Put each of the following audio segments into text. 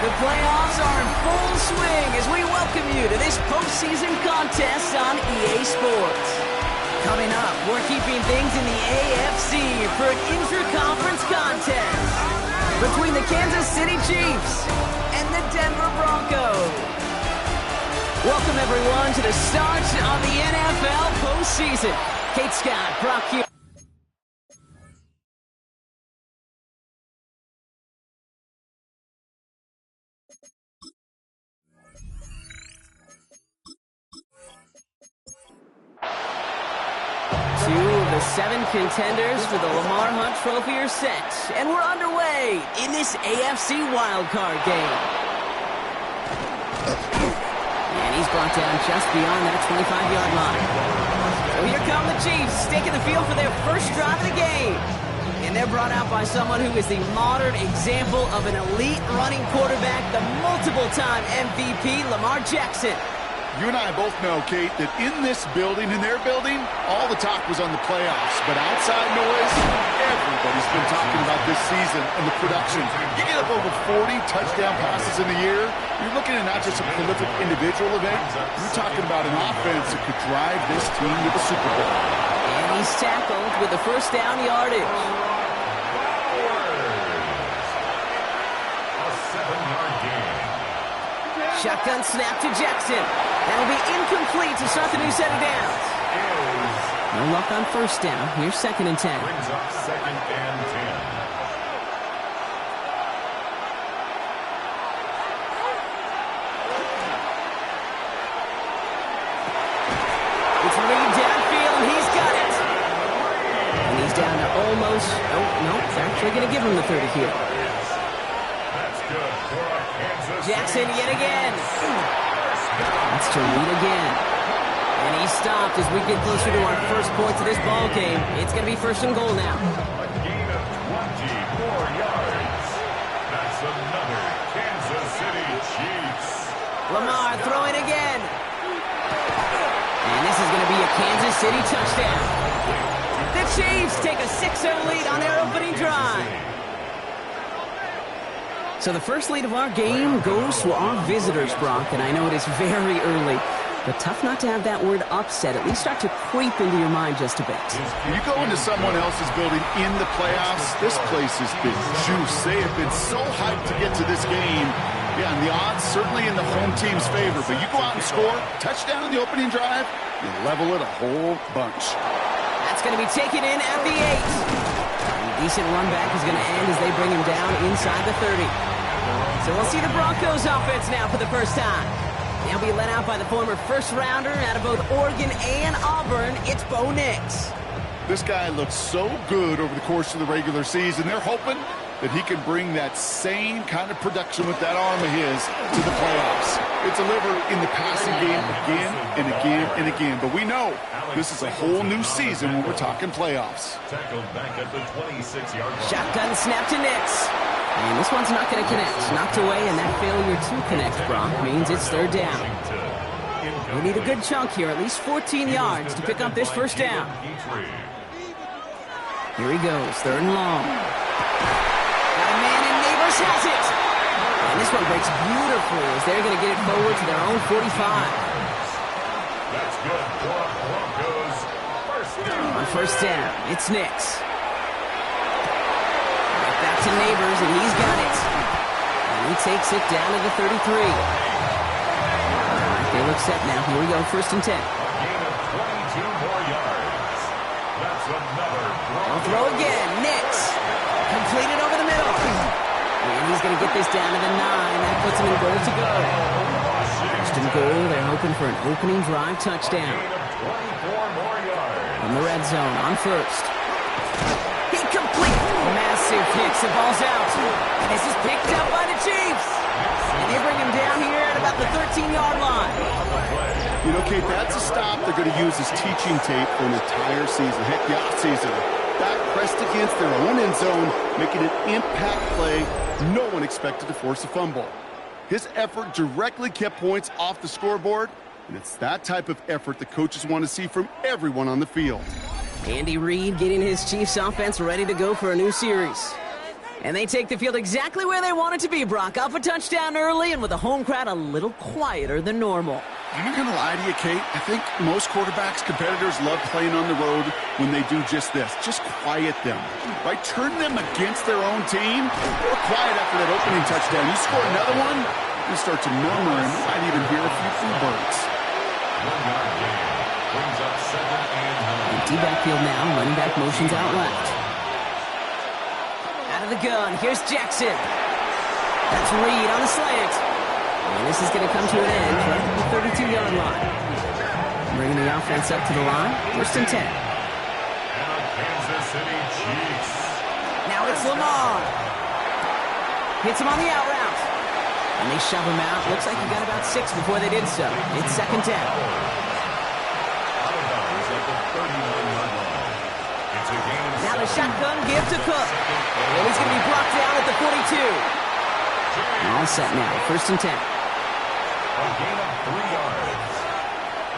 The playoffs are in full swing as we welcome you to this postseason contest on EA Sports. Coming up, we're keeping things in the AFC for an intra-conference contest between the Kansas City Chiefs and the Denver Broncos. Welcome, everyone, to the start of the NFL postseason. Kate Scott, Brock here. Two of the 7 contenders for the Lamar Hunt Trophy are set, and we're underway in this AFC Wildcard game. And he's brought down just beyond that 25-yard line. So here come the Chiefs, taking the field for their first drive of the game. And they're brought out by someone who is the modern example of an elite running quarterback, the multiple-time MVP, Lamar Jackson. You and I both know, Kate, that in this building, in their building, all the talk was on the playoffs. But outside noise, everybody's been talking about this season and the production. You get up over 40 touchdown passes in a year, you're looking at not just a prolific individual event, you're talking about an offense that could drive this team to the Super Bowl. And he's tackled with the first down yardage. A 7-yard gain. Shotgun snap to Jackson. That'll be incomplete to start the new set of downs. No luck on first down. Here's 2nd and 10. Brings up 2nd and 10. It's Reed downfield, and he's got it. And he's down to almost... Oh, no, they're actually going to give him the 30 here. That's good for a Kansas Jackson City. yet again. That's to Reed again. And he's stopped as we get closer to our first points of this ball game. It's going to be 1st and goal now. A gain of 24 yards. That's another Kansas City Chiefs. Lamar throwing again. And this is going to be a Kansas City touchdown. The Chiefs take a 6-0 lead on their opening drive. So the first lead of our game goes to our visitors, Brock, and I know it is very early, but tough not to have that word upset at least start to creep into your mind just a bit. When you go into someone else's building in the playoffs, this place has been juice. They have been so hyped to get to this game. Yeah, and the odds certainly in the home team's favor, but you go out and score, touchdown in the opening drive, you level it a whole bunch. That's going to be taken in at the 8. Decent run back is going to end as they bring him down inside the 30. So we'll see the Broncos offense now for the first time. They'll be led out by the former first-rounder out of both Oregon and Auburn. It's Bo Nix. This guy looks so good over the course of the regular season. They're hoping that he can bring that same kind of production with that arm of his to the playoffs. It's delivered in the passing game again and again and again. But we know this is a whole new season when we're talking playoffs. Tackled back at the 26-yard line. Shotgun snap to Nix. And this one's not going to connect. Knocked away, and that failure to connect, Brock, means it's 3rd down. We need a good chunk here, at least 14 yards to pick up this first down. Here he goes, 3rd and long. Got a man, and Neighbors has it. And this one breaks beautifully as they're going to get it forward to their own 45. That's good for Broncos. First down. On first down, it's Nix. Right back to Neighbors, and he's got it. And he takes it down to the 33. All right, they look set now. Here we go, 1st and 10. A gain of 22 more yards. That's another They'll throw again. Nix. Completed over the middle. And he's going to get this down to the 9. That puts him in goal to go. First and goal. They're hoping for an opening drive touchdown. 24 more yards. From the red zone on first. Incomplete. Massive hits. The ball's out. And this is picked up by the Chiefs. And they bring him down here at about the 13-yard line. You know, Kate, that's a stop they're going to use as teaching tape for an entire season. Heck, the offseason. Back pressed against their own end zone, making an impact play. No one expected to force a fumble. His effort directly kept points off the scoreboard, and it's that type of effort the coaches want to see from everyone on the field. Andy Reid getting his Chiefs offense ready to go for a new series. And they take the field exactly where they want it to be, Brock. Off a touchdown early and with a home crowd a little quieter than normal. I'm not going to lie to you, Kate. I think most quarterbacks, competitors love playing on the road when they do just this. Just quiet them. Right? Turn them against their own team. They were quiet after that opening touchdown. You score another one, you start to murmur and might even hear a few birds. 1 yard gain. Brings up 2nd and 9. Empty backfield now. Running back motions out left. Out of the gun. Here's Jackson. That's Reed on the slant. And this is going to come to an end right at the 32-yard line. Bringing the offense up to the line. 1st and 10. And the Kansas City Chiefs. Now it's Lamar. Hits him on the out route. And they shove him out. Looks like he got about 6 before they did so. It's 2nd down. Out of bounds at the 31-yard line. It's a gain of Now the 7. shotgun give to Cook. And he's going to be brought down at the 42. All set now. 1st and 10. A gain of 3 yards.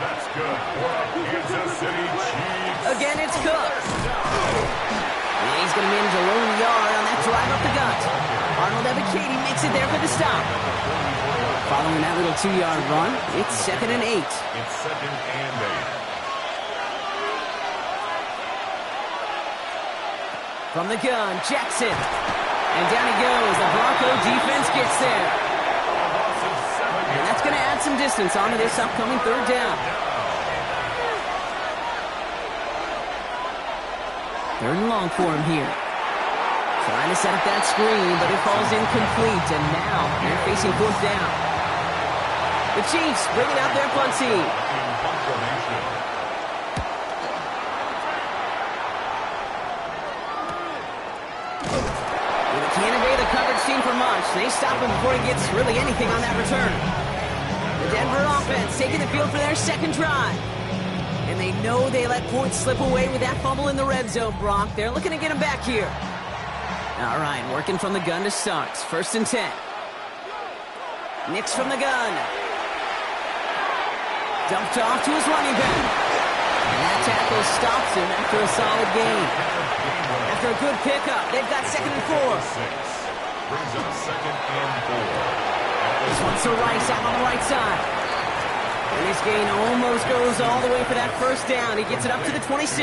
That's good for the Kansas City Chiefs. Again, it's Cook. And he's going to manage a lone yard on that drive up the gut. Arnold Ebiketie makes it there for the stop. Following that little 2-yard run, it's 2nd and 8. It's 2nd and 8. From the gun, Jackson. And down he goes. The Bronco defense gets there. And that's going to add some distance onto this upcoming 3rd down. 3rd and long for him here. Trying to set up that screen, but it falls incomplete. And now they're facing 4th down. The Chiefs bringing out their punt team. Can't evade the coverage team for much. They stop him before he gets really anything on that return. The Denver offense taking the field for their 2nd drive. And they know they let points slip away with that fumble in the red zone, Brock. They're looking to get him back here. All right, working from the gun to start. 1st and 10. Nix from the gun. Dumped off to his running back. And that tackle stops him after a solid gain. After a good pickup, they've got 2nd and 4. Brings up 2nd and 4. This one's to Rice out on the right side. And this gain almost goes all the way for that 1st down. He gets it up to the 26.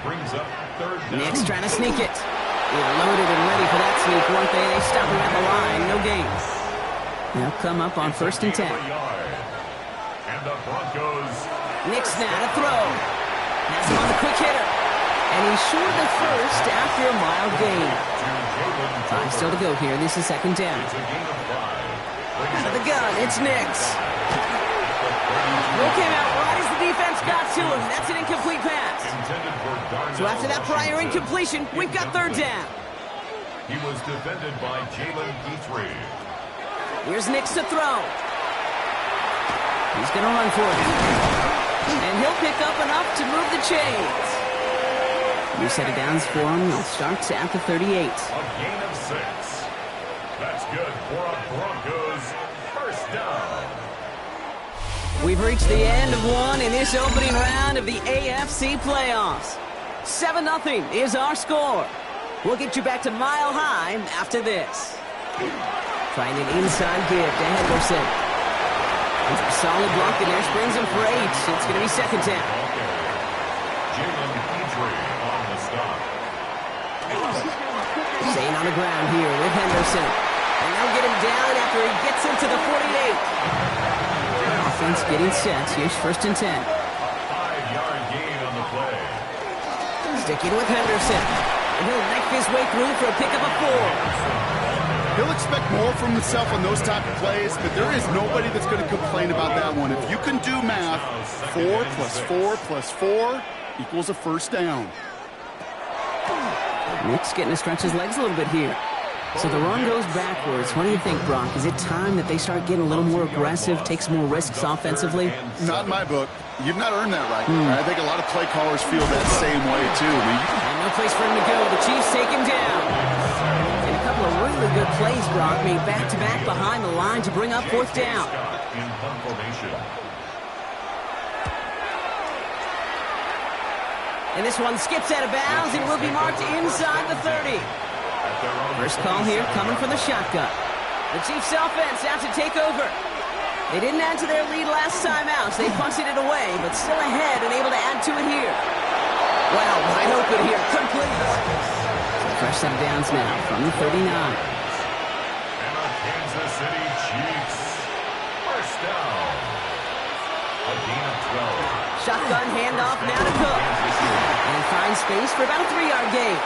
Brings up 3rd down. Nick's trying to sneak it. They're loaded and ready for that sneak, weren't they? They stop him at the line. No gains. They'll come up on 1st and 10. And the Broncos. Nick's now to throw. Has him on the quick hitter. And he's short the 1st after a mild gain. Time still to go here. This is 2nd down. It's a gain of 5. Out of the gun, it's Nix. Broke him out right as the defense got to him. That's an incomplete pass. So after that prior incompletion, we've got 3rd down. He was defended by Jalen Guthrie. Here's Nix to throw. He's going to run for it. And he'll pick up enough to move the chains. New set of downs for him. He'll start at the 38. A gain of 6. That's good for a Broncos 1st down. We've reached the end of one in this opening round of the AFC playoffs. 7-0 is our score. We'll get you back to Mile High after this. Trying an inside give to Henderson. Solid block in there, springs him for 8. It's going to be 2nd down. Jalen Guthrie on the stop. Staying on the ground here with Henderson. And they'll get him down after he gets into the 48. Offense getting set. Here's 1st and 10. 5-yard gain on the play. Sticking with Henderson. And he'll knife his way through for a pickup of 4. He'll expect more from himself on those type of plays, but there is nobody that's going to complain about that one. If you can do math, 4 plus 4 plus 4 equals a first down. Nick's getting to stretch his legs a little bit here. So the run goes backwards. What do you think, Brock? Is it time that they start getting a little more aggressive, take some more risks offensively? Not in my book. You've not earned that right. I think a lot of play callers feel that same way, too. And no place for him to go. The Chiefs take him down. And a couple of really good plays, Brock, made back-to-back behind the line to bring up fourth down. And this one skips out of bounds and will be marked inside the 30. First call here coming from the shotgun. The Chiefs offense out to take over. They didn't add to their lead last time out, so they punted it away, but still ahead and able to add to it here. Wow, wide open here, complete. So fresh set of downs now from the 39. And the Kansas City Chiefs. First down. A gain of 12. Shotgun handoff now to Cook. And finds space for about a 3-yard gain.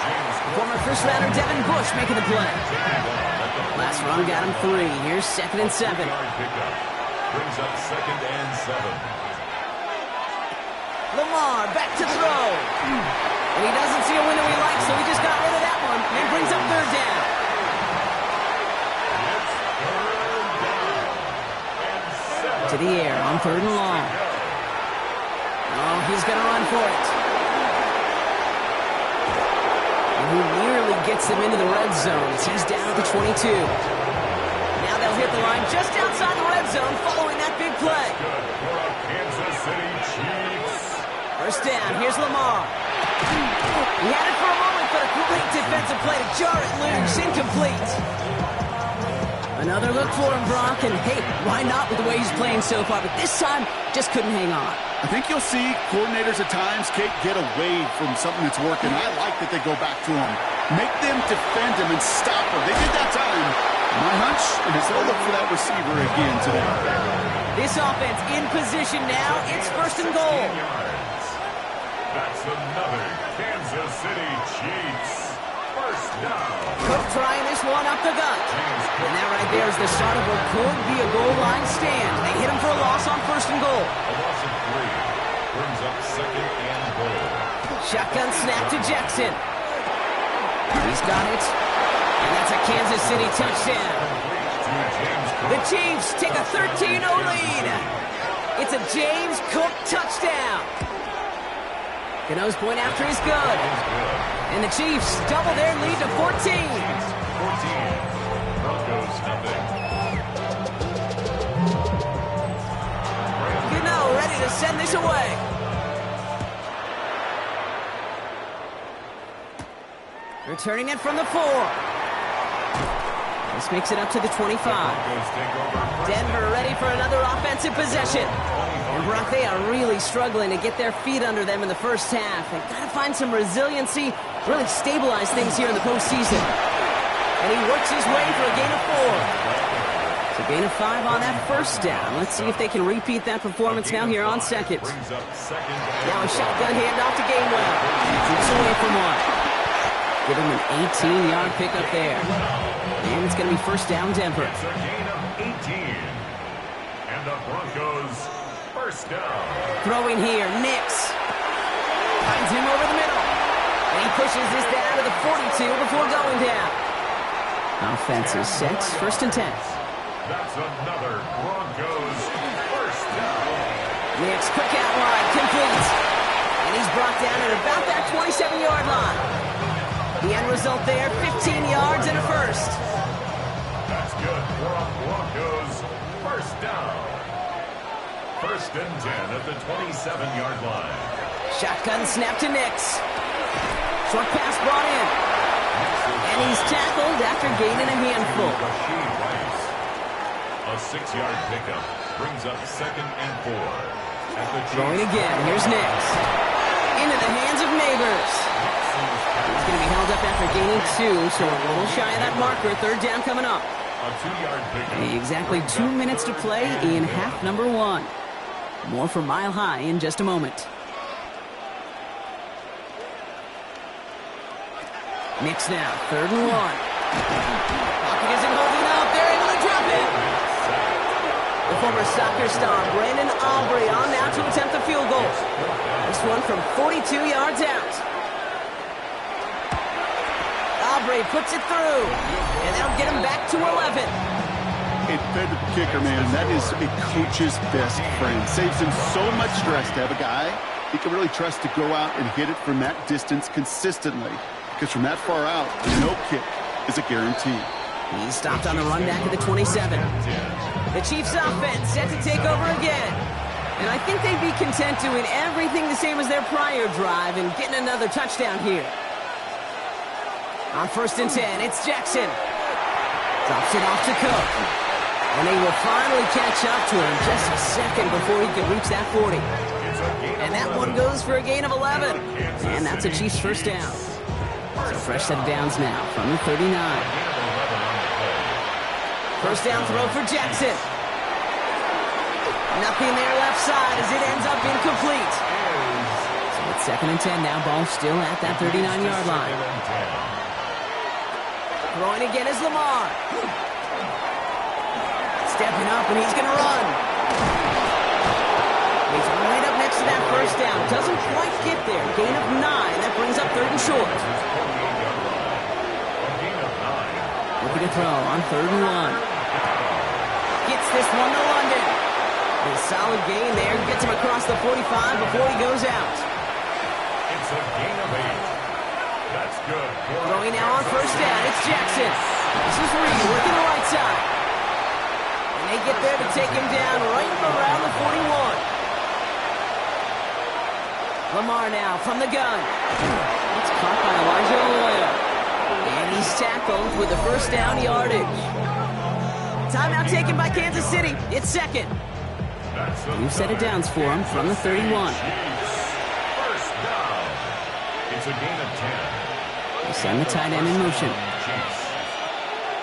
Former first-rounder Devin Bush making the play. Last run got him 3. Here's 2nd and 7. Brings up 2nd and 7. Lamar back to throw. And he doesn't see a window he likes, so he just got rid of that one. And brings up 3rd down. To the air on 3rd and long. Oh, he's going to run for it. And he nearly gets them into the red zone as he's down at the 22. Now they'll hit the line just outside the red zone following that big play. Kansas City Chiefs. First down, here's Lamar. He had it for a moment, but a great defensive play to jar it loose, incomplete. Another look for him, Brock, and hey, why not with the way he's playing so far, but this time, just couldn't hang on. I think you'll see coordinators at times, Kate, get away from something that's working. I like that they go back to him. Make them defend him and stop him. They did that time. My hunch is they'll look for that receiver again today. This offense in position now. It's 1st and goal. That's another Kansas City Chiefs. First down. Cook trying this one up the gut. And that right there is the start of what could be a goal line stand. They hit him for a loss on 1st and goal. A loss of 3. Brings up 2nd and goal. Shotgun snap to Jackson. He's got it. And that's a Kansas City touchdown. The Chiefs take a 13-0 lead. It's a James Cook touchdown. Gano's point after is good. And the Chiefs double their lead to 14. 14. Broncos nothing. Gano ready to send this away. Returning it from the 4. This makes it up to the 25. Denver ready for another offensive possession. And Brock, they are really struggling to get their feet under them in the first half. They've got to find some resiliency, really stabilize things here in the postseason. And he works his way for a gain of 4. So gain of 5 on that first down. Let's see if they can repeat that performance now here on 2nd. Now a shotgun handoff to Gainwell. Keeps away from one. Give him an 18-yard pickup there. And it's going to be 1st down Denver. It's a gain of 18. And the Broncos 1st down. Throwing here, Nix. Finds him over the middle. And he pushes this down to the 42 before going down. Offense is set. 1st and 10. That's another Broncos 1st down. Nix, quick out wide, complete. And he's brought down at about that 27-yard line. The end result there, 15 yards and a first. That's good for a Broncos 1st down. 1st and 10 at the 27-yard line. Shotgun snap to Nix. Short pass brought in. And he's tackled after gaining a handful. A 6-yard pickup brings up 2nd and 4. Throwing again. Here's Nix. Into the hands of Neighbors. He's going to be held up after gaining 2, so a little shy of that marker. 3rd down coming up. A 2-yard pickup. Exactly 2 minutes to play in half number 1. More from Mile High in just a moment. Nix now, 3rd and 1. Pocket isn't going 7. The former soccer star, Brandon Aubrey, on now to attempt the field goal. This one from 42 yards out. Aubrey puts it through, and that'll get him back to 11. A fed kicker, man, that is a coach's best friend. Saves him so much stress to have a guy he can really trust to go out and hit it from that distance consistently. Because from that far out, no kick is a guarantee. He's stopped on the run back at the 27. The Chiefs offense set to take over again. And I think they'd be content doing everything the same as their prior drive and getting another touchdown here. On 1st and 10, it's Jackson. Drops it off to Cook. And they will finally catch up to him just a second before he can reach that 40. And that one goes for a gain of 11. And that's a Chiefs first down. So fresh set of downs now from the 39. First down throw for Jackson. Nothing there left side as it ends up incomplete. So it's 2nd and 10 now. Ball still at that 39-yard line. Throwing again is Lamar. Stepping up, and he's going to run. He's right up next to that first down. Doesn't quite get there. Gain of 9. That brings up 3rd and short. Looking to throw on 3rd and 1. Gets this one to London. A solid gain there. Gets him across the 45 before he goes out. It's a gain of 8. That's good. Throwing now on 1st down. It's Jackson. This is Reed working the right side. And they get there to take him down right around the 41. Lamar now from the gun. It's caught by Elijah Arroyo. And he's tackled with the first down yardage. Timeout taken by Kansas City. It's 2nd. New set of downs for him from the 31. First down. It's a gain of 10. They send the tight end in motion.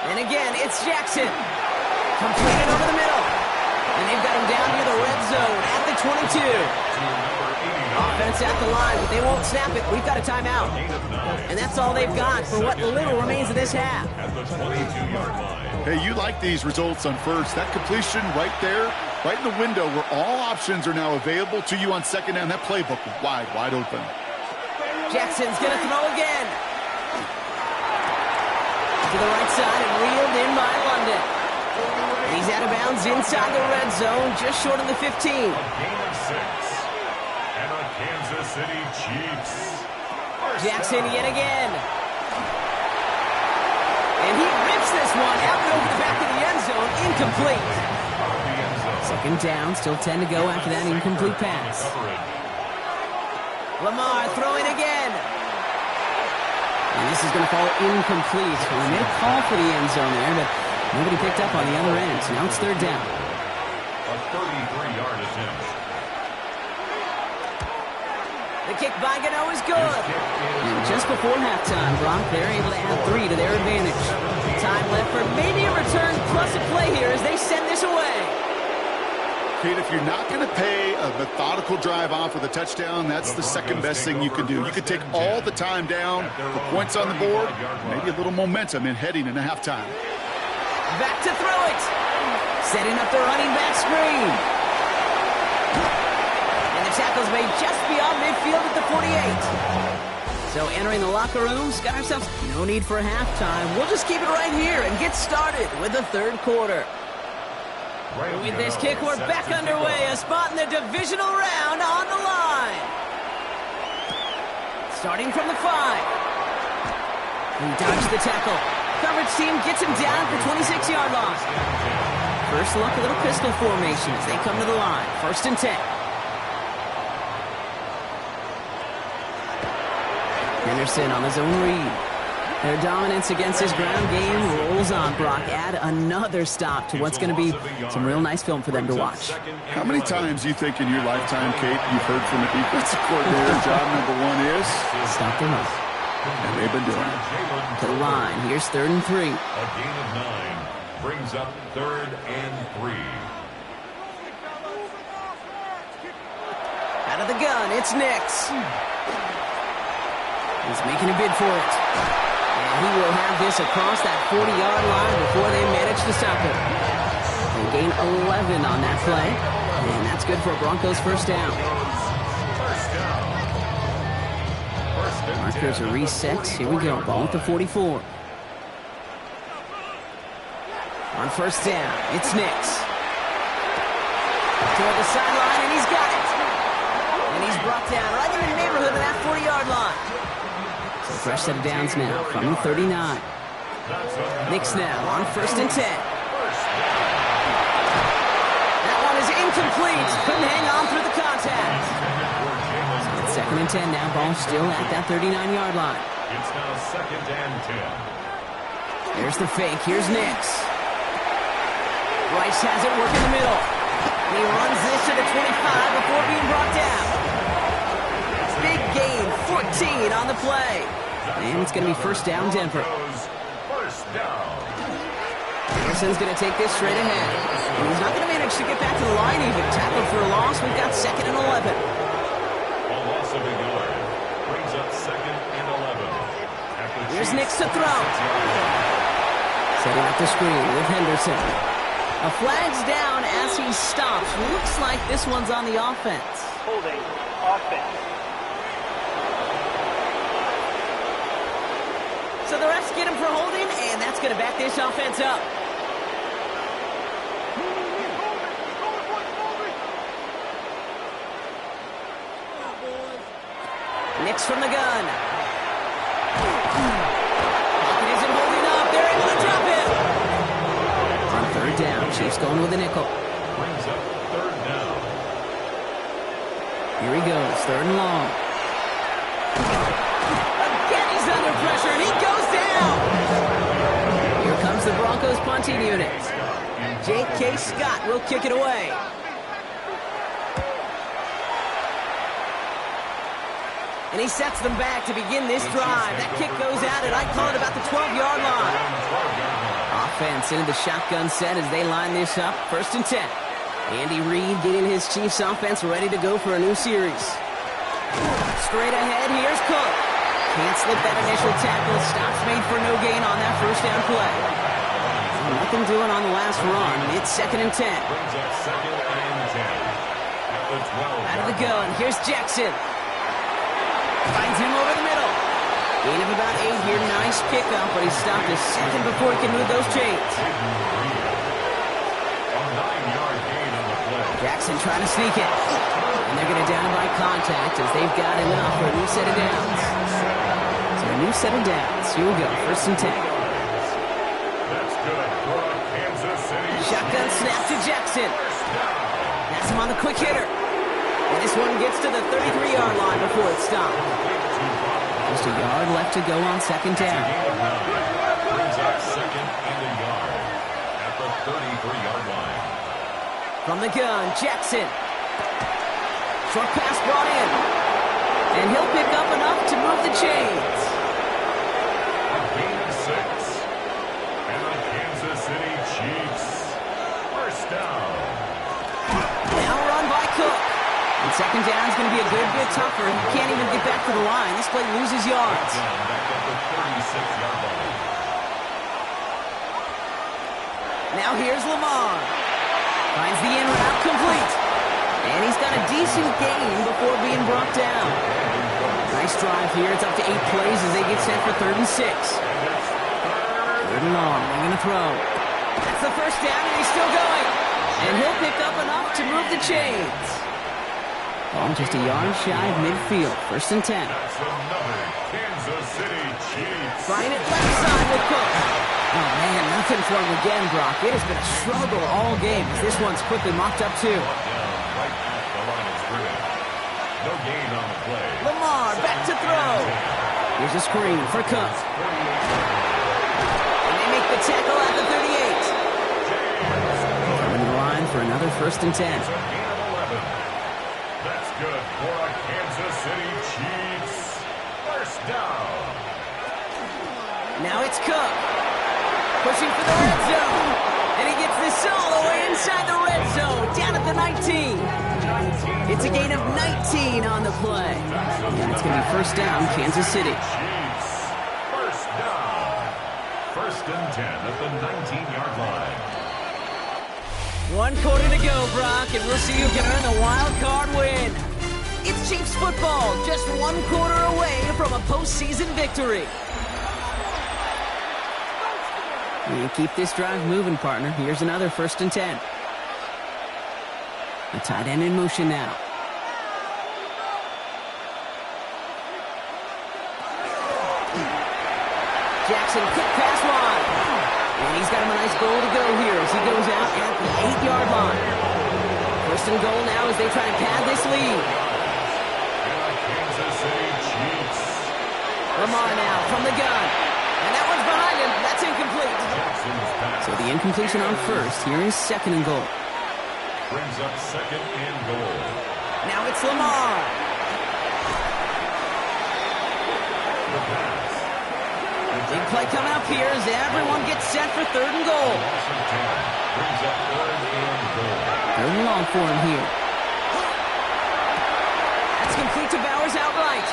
And again, it's Jackson. Completed over the middle. And they've got him down near the red zone at the 22. Offense at the line, but they won't snap it. We've got a timeout. And that's all they've got for what little remains of this half. At the 22-yard line. Hey, you like these results on first. That completion right there, right in the window where all options are now available to you on 2nd down. That playbook wide open. Jackson's going to throw again. To the right side and reeled in by London. And he's out of bounds inside the red zone, just short of the 15. A gain of 6. And a Kansas City Chiefs. Jackson yet again. And he rips this one out and over the back of the end zone. Incomplete. 2nd down, still 10 to go after that incomplete pass. Lamar throwing again. And this is going to fall incomplete. We made a call for the end zone there, but nobody picked up on the other end. So now it's 3rd down. A 33-yard attempt. The kick by Gano is good. And just before halftime, Brock, they're able to add 3 to their advantage. Time left for maybe a return plus a play here as they send this away. Kate, if you're not going to pay a methodical drive off with a touchdown, that's the second best thing you can do. You could take all the time down, the points on the board, maybe a little momentum in heading into halftime. Back to throw it. Setting up the running back screen. And the tackle's made just beyond midfield at the 48. So entering the locker rooms, got ourselves no need for halftime. We'll just keep it right here and get started with the 3rd quarter. With this kick, we're back underway. A spot in the divisional round on the line. Starting from the 5. He dodged the tackle. Coverage team gets him down at the 26-yard line. First look, a little pistol formation as they come to the line. 1st and 10. Henderson on his own read. Their dominance against his ground game rolls on. Brock, add another stop to what's going to be some real nice film for them to watch. How many times do you think in your lifetime, Kate, you've heard from a defensive coordinator, job number 1 is? Stop the run. And they've been doing it. To the line. Here's 3rd and 3. A gain of 9 brings up 3rd and 3. Out of the gun, it's Nix. He's making a bid for it. And he will have this across that 40-yard line before they manage to stop him. They gain 11 on that play, and that's good for a Broncos first down. Markers are reset. Here we go. Ball at the 44. On first down, it's Nix. Toward the sideline, and he's got it. And he's brought down right in the neighborhood of that 40-yard line. So fresh set of downs now from the 39. Nix now on first and 10. That one is incomplete. Couldn't hang on through the contact. So it's second and 10 now. Ball still at that 39-yard line. It's now second and 10. There's the fake. Here's Nix. Rice has it work in the middle. And he runs this to the 25 before being brought down. Big gain, 14 on the play. And it's going to be first down, Denver. First down. Anderson's going to take this straight ahead. And he's not going to manage to get back to the line even. Tackled for a loss. We've got second and 11. A loss of a yard. Brings up second and 11. Here's Nix to throw. Setting up the screen with Henderson. A flag's down as he stops. Looks like this one's on the offense. Holding offense. So the refs get him for holding, and that's going to back this offense up. Nix from the gun. Pocket isn't holding up. They're able to drop him. On third down, Chiefs going with a nickel. Brings up third down. Here he goes, third and long. Again, he's under pressure, and he goes down. Here comes the Broncos punting unit. J.K. Scott will kick it away. And he sets them back to begin this drive. That kick goes out, and I call it about the 12-yard line. Offense into the shotgun set as they line this up. First and 10. Andy Reid getting his Chiefs offense ready to go for a new series. Straight ahead, here's Cook. Can't slip that initial tackle. Stops made for no gain on that first down play. Nothing doing on the last run. It's second and 10. Brings up second and 10. At the 12. Out of the gun, here's Jackson. Finds him over the middle. Gain of about 8 here. Nice pickup, but he stopped a second before he can move those chains. A 9-yard gain on the play. Jackson trying to sneak it. And they're going to down by contact as they've got enough for a new set of downs. So a new set of downs. Here we go. First and 10. That's good for Kansas City. Shotgun snap to Jackson. That's him on the quick hitter. And this one gets to the 33-yard line before it's stopped. Just a yard left to go on second down. Brings up second and a yard at the 33-yard line. From the gun, Jackson. Short pass brought in. And he'll pick up enough to move the chains. A gain of 6. And the Kansas City Chiefs. First down. Now run by Cook. And second down is going to be a good bit tougher. He can't even get back to the line. This play loses yards. Back at the 36-yard line. Now here's Lamar. Finds the in route complete. And he's got a decent gain before being brought down. Nice drive here. It's up to 8 plays as they get set for 3rd and 6. Third and long. They're going to throw. That's the first down, and he's still going. And he'll pick up enough to move the chains. Ball just a yard shy of midfield. First and 10. That's another Kansas City Chiefs. Trying it left side with Cook. Oh, man, nothing for him again, Brock. It has been a struggle all game as this one's quickly mopped up, too. Right at the line of scrimmage. No gain on the play. Lamar back to throw. Here's a screen for Cook. And they make the tackle at the 38. Coming to the line for another first and 10. It's a gain of 11. That's good for a Kansas City Chiefs. First down. Now it's Cook. Pushing for the red zone. And he gets this all the way inside the red zone. Down at the 19. It's a gain of 19 on the play. And it's going to be first down, Kansas City. Chiefs. First down. and 10 at the 19-yard line. 1 quarter to go, Brock, and we'll see who can earn the wild card win. It's Chiefs football, just 1 quarter away from a postseason victory. You keep this drive moving, partner. Here's another 1st and 10. The tight end in motion now. Jackson, quick pass wide. And he's got him a nice goal to go here as he goes out at the 8-yard line. 1st and goal now as they try to pad this lead. Kansas City Chiefs. Lamar now from the gun. And that one's behind him. That's incomplete. So the incompletion on 1st. Here is 2nd and goal. Brings up 2nd and goal. Now it's Lamar. The pass. Big play coming up here as everyone gets set for 3rd and goal. Brings up 3rd and goal. 3rd and long for him here. That's complete to Bowers outright.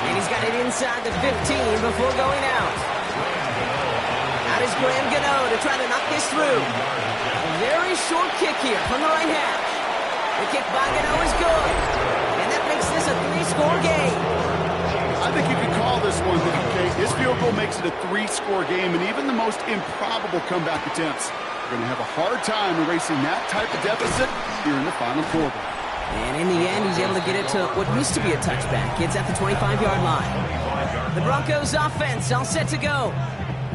And he's got it inside the 15 before going out. Out is Graham Gano to try to knock this through. A very short kick here from the right hash. The kick by Gano is good. And that makes this a 3-score game. I think you could call this one, okay? This field goal makes it a 3-score game, and even the most improbable comeback attempts are going to have a hard time erasing that type of deficit here in the final quarter. And in the end, he's able to get it to what used to be a touchback. It's at the 25-yard line. The Broncos offense all set to go.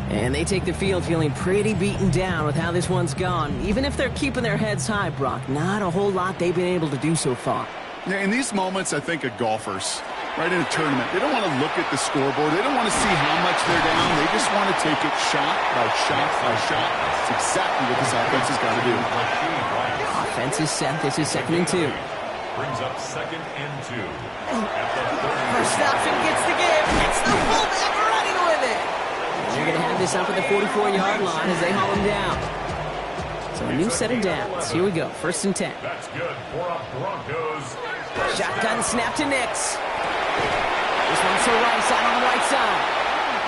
And they take the field feeling pretty beaten down with how this one's gone. Even if they're keeping their heads high, Brock, not a whole lot they've been able to do so far. Yeah, in these moments, I think of golfers, right, in a tournament. They don't want to look at the scoreboard. They don't want to see how much they're down. They just want to take it shot by shot by shot. That's exactly what this offense has got to do. Offense is set. This is 2nd and 2. Brings up 2nd and 2. First option gets the give. It's the fullback running with it. They're going to have this up at the 44-yard line as they haul him down. So a new set of downs. Here we go. 1st and 10. That's good for a Broncos. Shotgun snap to Nix. This one's to Rice out on the right side.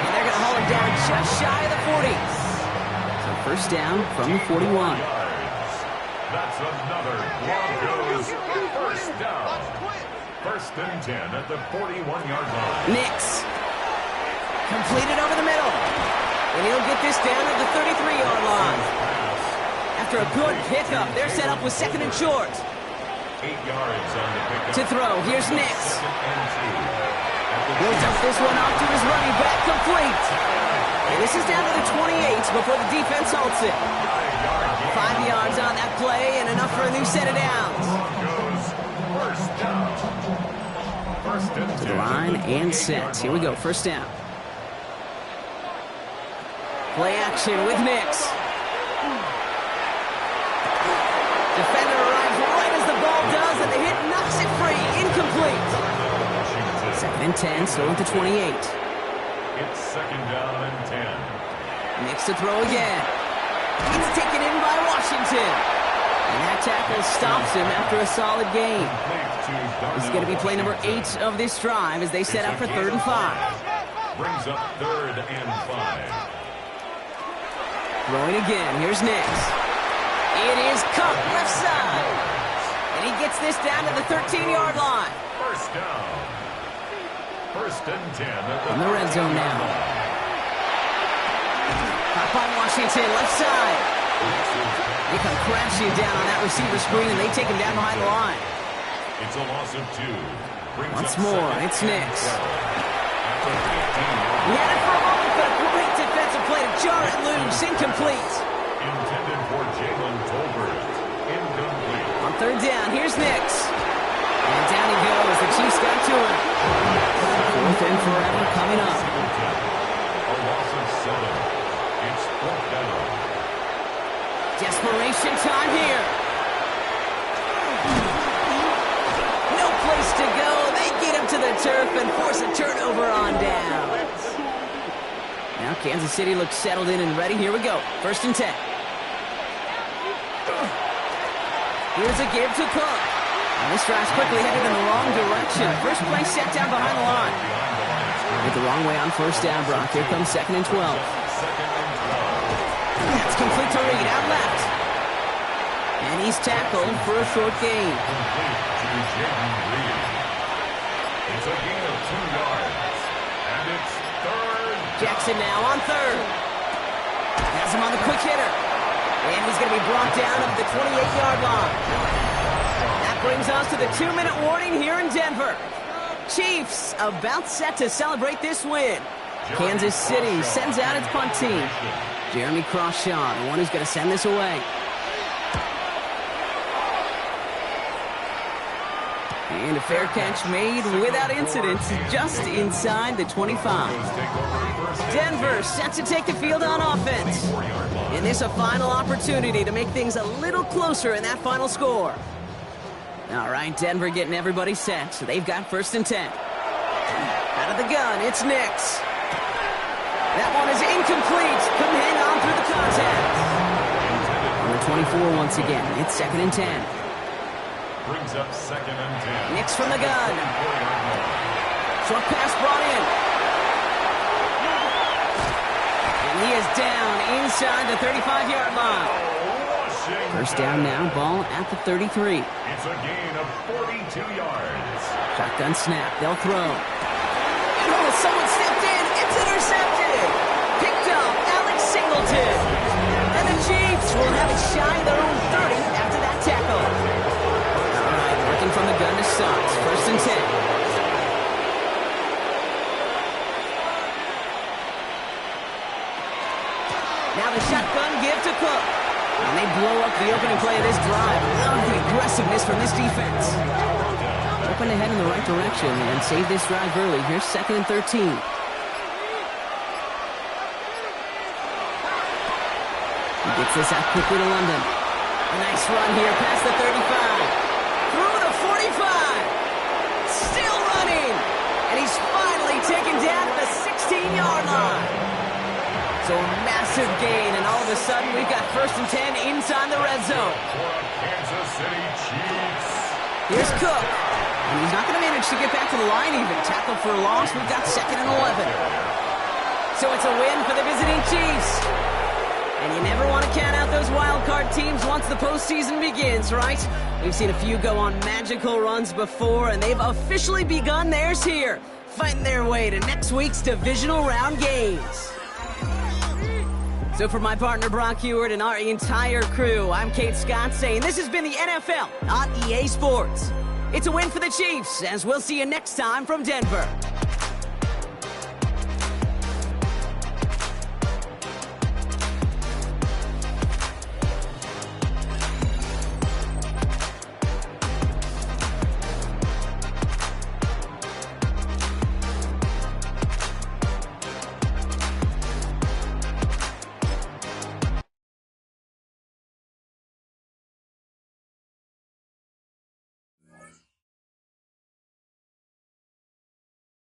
And they're going to haul him down just shy of the 40. So 1st down from the 41. That's another Broncos 1st down. 1st and 10 at the 41-yard line. Nix. Completed over the middle. And he'll get this down at the 33-yard line. After a good pickup, they're set up with 2nd and short. 8 yards on the pickup. To throw, here's Nix. 2nd and 2. He'll dump this one off to his running back, complete. And this is down to the 28 before the defense halts it. 5 yards on that play and enough for a new set of downs. Broncos 1st down. 1st and 10. To the line and set. Here we go, 1st down. Play action with Nix. Defender arrives right as the ball does, and the hit knocks it free. Incomplete. 2nd and 10, still at the 28. It's 2nd down and 10. Nix to throw again. It's taken in by Washington. And that tackle stops him after a solid game. This is going to be play number 8 of this drive as they set up for 3rd and 5. Brings up 3rd and 5. Throwing again. Here's Nix. It is cut left side. And he gets this down to the 13-yard line. 1st down. 1st and 10. In the red zone now. Caught by Washington, left side. They come crashing down on that receiver screen, and they take him down behind the line. It's a loss of 2. Once more, it's Nix. He had it for a moment, but a great defensive play to jar it loose. Incomplete. Intended for Jalen Tolbert. Incomplete. On 3rd down, here's Nix. And down he goes. The Chiefs got to him. 4th and forever coming up. A loss of 7. It's 4th down. Desperation time here. No place to go. They get him to the turf and force a turnover on down. Now Kansas City looks settled in and ready. Here we go. 1st and 10. Here's a give to Cook. And this drive's quickly headed in the wrong direction. First play set down behind the line. Went the wrong way on 1st down, Brock. Here comes 2nd and 12. 2nd and 12. complete to Reed, out left. And he's tackled for a short gain. It's a gain of 2 yards. And it's third. Jackson now on third. Has him on the quick hitter. And he's going to be brought down at the 28-yard line. That brings us to the 2-minute warning here in Denver. Chiefs about set to celebrate this win. Kansas City sends out its punt team. Jeremy Crawshaw, the one who's going to send this away. And a fair catch made without incident, just inside the 25. Denver set to take the field on offense. And this a final opportunity to make things a little closer in that final score. All right, Denver getting everybody set, so they've got 1st and 10. Out of the gun, it's Nix. That one is incomplete. Couldn't hang on through the contact. On the 24 once again, it's 2nd and 10. Brings up 2nd and 10. Nix from the gun. Short pass brought in. And he is down inside the 35-yard line. 1st down now, ball at the 33. It's a gain of 42 yards. Shotgun snap, they'll throw. And oh, someone stepped in. It's intercepted. Picked up, Alex Singleton. And the Chiefs will have it shy of their own 30 after that tackle. All right, working from the gun to Suggs. 1st and 10. Now the shotgun give to Cook. And they blow up the opening play of this drive. Love the aggressiveness from this defense. Open ahead in the right direction and save this drive early. Here's 2nd and 13. He gets this out quickly to London. A nice run here past the 35. Through the 45. Still running. And he's finally taken down at the 16-yard line. So a massive gain, and all of a sudden we've got 1st and 10 inside the red zone. Kansas City Chiefs. Here's Cook. And he's not going to manage to get back to the line even. Tackled for a loss. We've got 2nd and 11. So it's a win for the visiting Chiefs. And you never want to count out those wild card teams once the postseason begins, right? We've seen a few go on magical runs before, and they've officially begun theirs here, fighting their way to next week's divisional round games. So for my partner Brock Heward and our entire crew, I'm Kate Scott saying this has been the NFL on EA Sports. It's a win for the Chiefs, as we'll see you next time from Denver.